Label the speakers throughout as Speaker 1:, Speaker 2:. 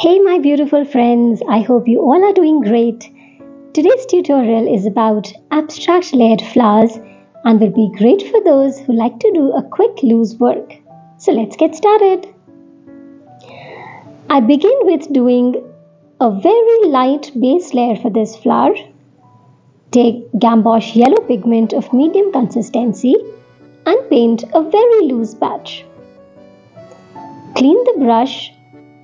Speaker 1: Hey my beautiful friends, I hope you all are doing great. Today's tutorial is about abstract layered flowers and will be great for those who like to do a quick loose work. So let's get started. I begin with doing a very light base layer for this flower. Take gamboge yellow pigment of medium consistency and paint a very loose patch. Clean the brush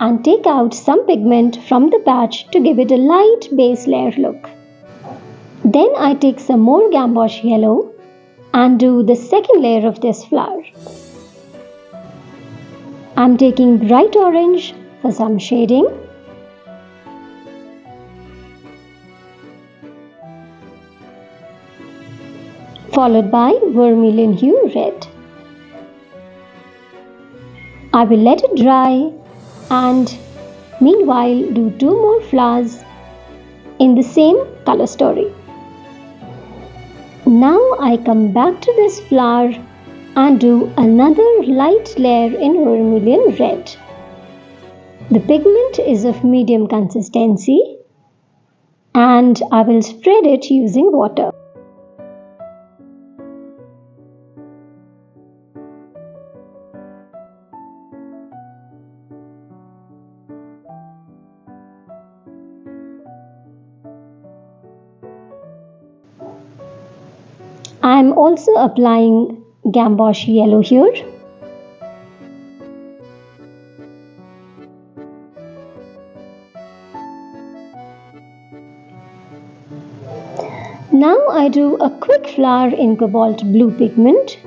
Speaker 1: and take out some pigment from the patch to give it a light base layer look. Then I take some more gamboge yellow and do the second layer of this flower. I'm taking bright orange for some shading. Followed by vermilion hue red. I will let it dry and meanwhile do two more flowers in the same color story. Now I come back to this flower and do another light layer in vermilion red. The pigment is of medium consistency and I will spread it using water. I am also applying gamboge yellow here. Now I do a quick flower in cobalt blue pigment.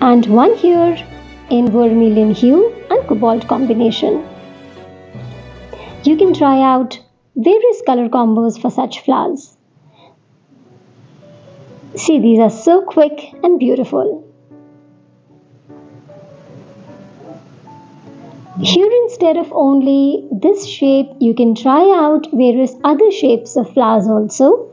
Speaker 1: And one here in vermilion hue and cobalt combination. You can try out various color combos for such flowers. See, these are so quick and beautiful. Here, instead of only this shape, you can try out various other shapes of flowers also.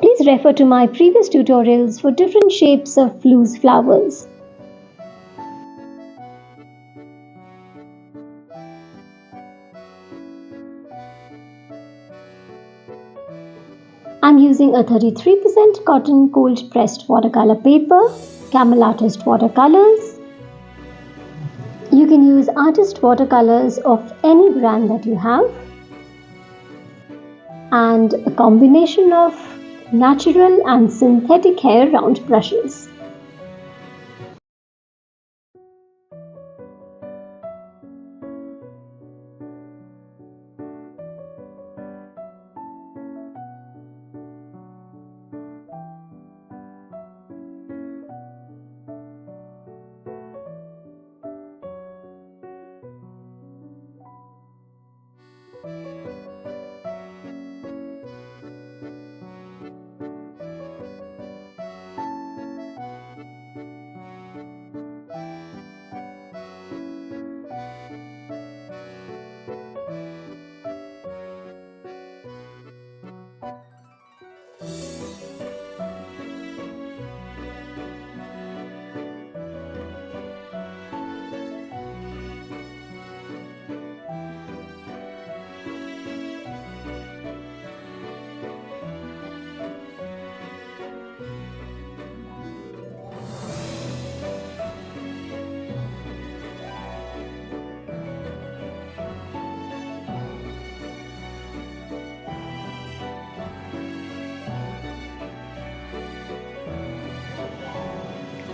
Speaker 1: Please refer to my previous tutorials for different shapes of loose flowers. I'm using a 33% cotton cold pressed watercolor paper, Camel Artist watercolors. You can use artist watercolors of any brand that you have, and a combination of natural and synthetic hair round brushes.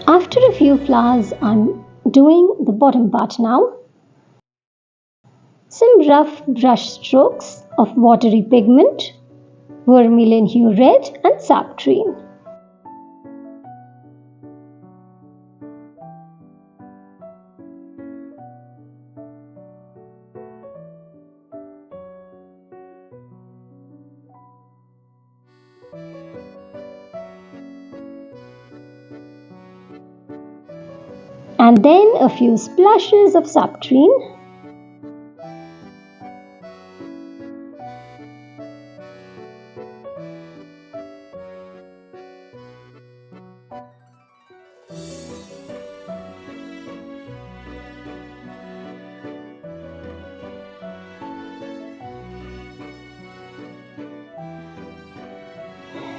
Speaker 1: After a few flowers, I'm doing the bottom part now. Some rough brush strokes of watery pigment vermilion hue red and subtreme. And then a few splashes of subtreme.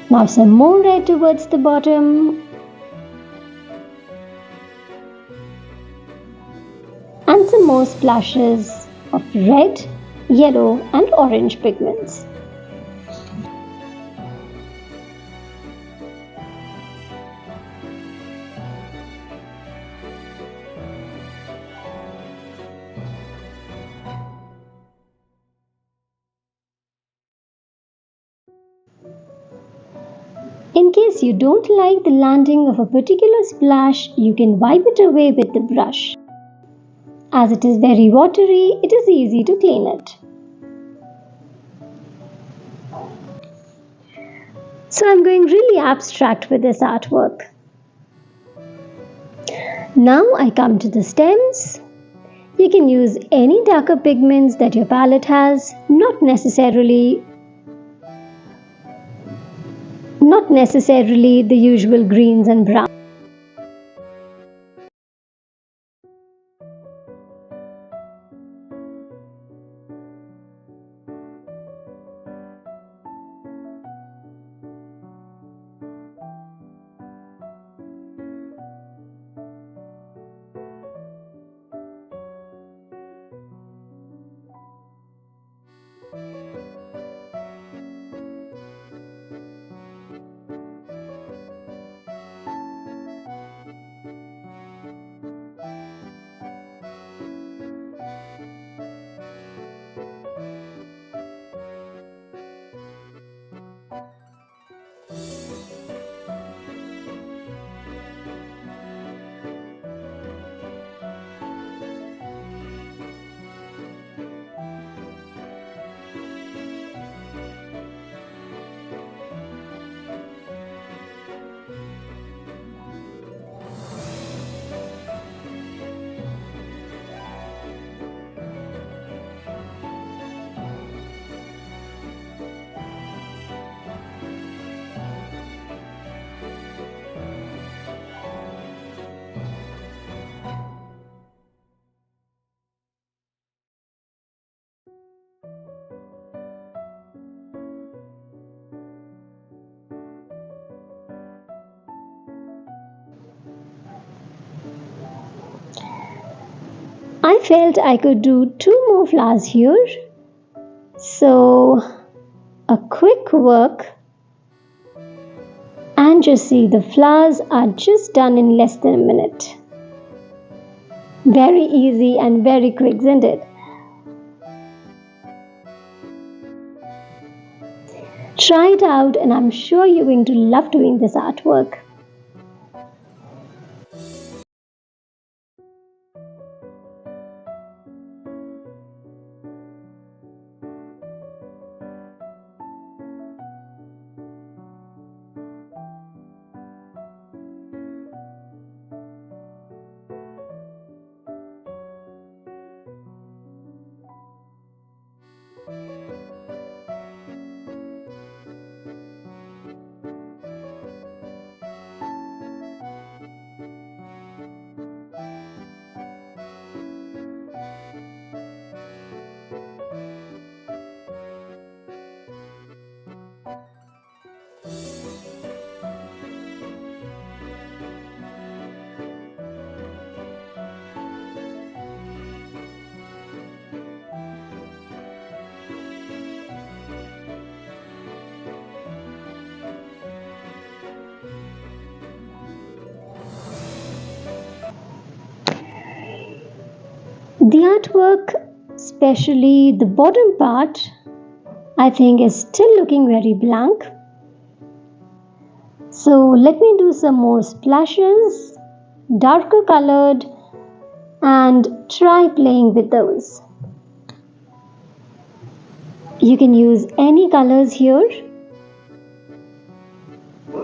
Speaker 1: Now some more red towards the bottom. And some more splashes of red, yellow and orange pigments. In case you don't like the landing of a particular splash, you can wipe it away with the brush. As it is very watery, it is easy to clean it. So I'm going really abstract with this artwork. Now I come to the stems. You can use any darker pigments that your palette has, not necessarily the usual greens and browns. I felt I could do 2 more flowers here. So a quick work and just see the flowers are just done in less than a minute. Very easy and very quick, isn't it? Try it out and I'm sure you're going to love doing this artwork. The artwork, especially the bottom part, I think is still looking very blank. So let me do some more splashes, darker colored, and try playing with those. You can use any colors here.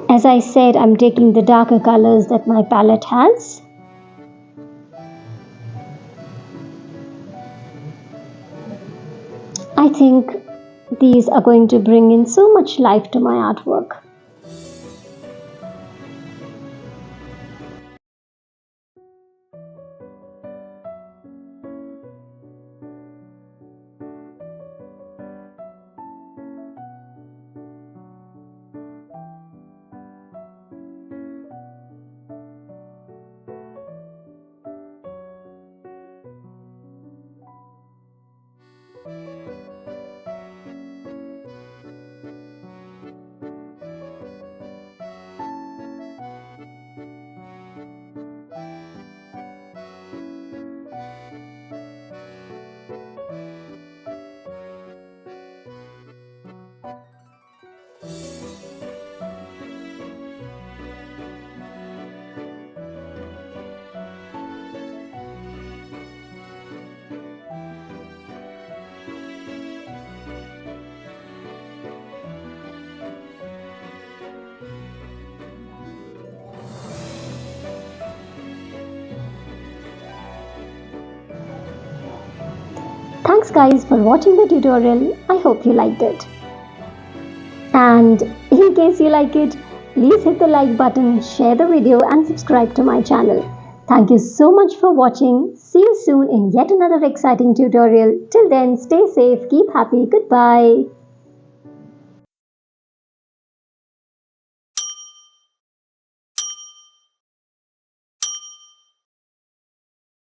Speaker 1: As I said, I'm taking the darker colors that my palette has. I think these are going to bring in so much life to my artwork. Thanks guys for watching the tutorial. I hope you liked it. And in case you like it, please hit the like button, share the video and subscribe to my channel. Thank you so much for watching. See you soon in yet another exciting tutorial. Till then, stay safe, keep happy, goodbye.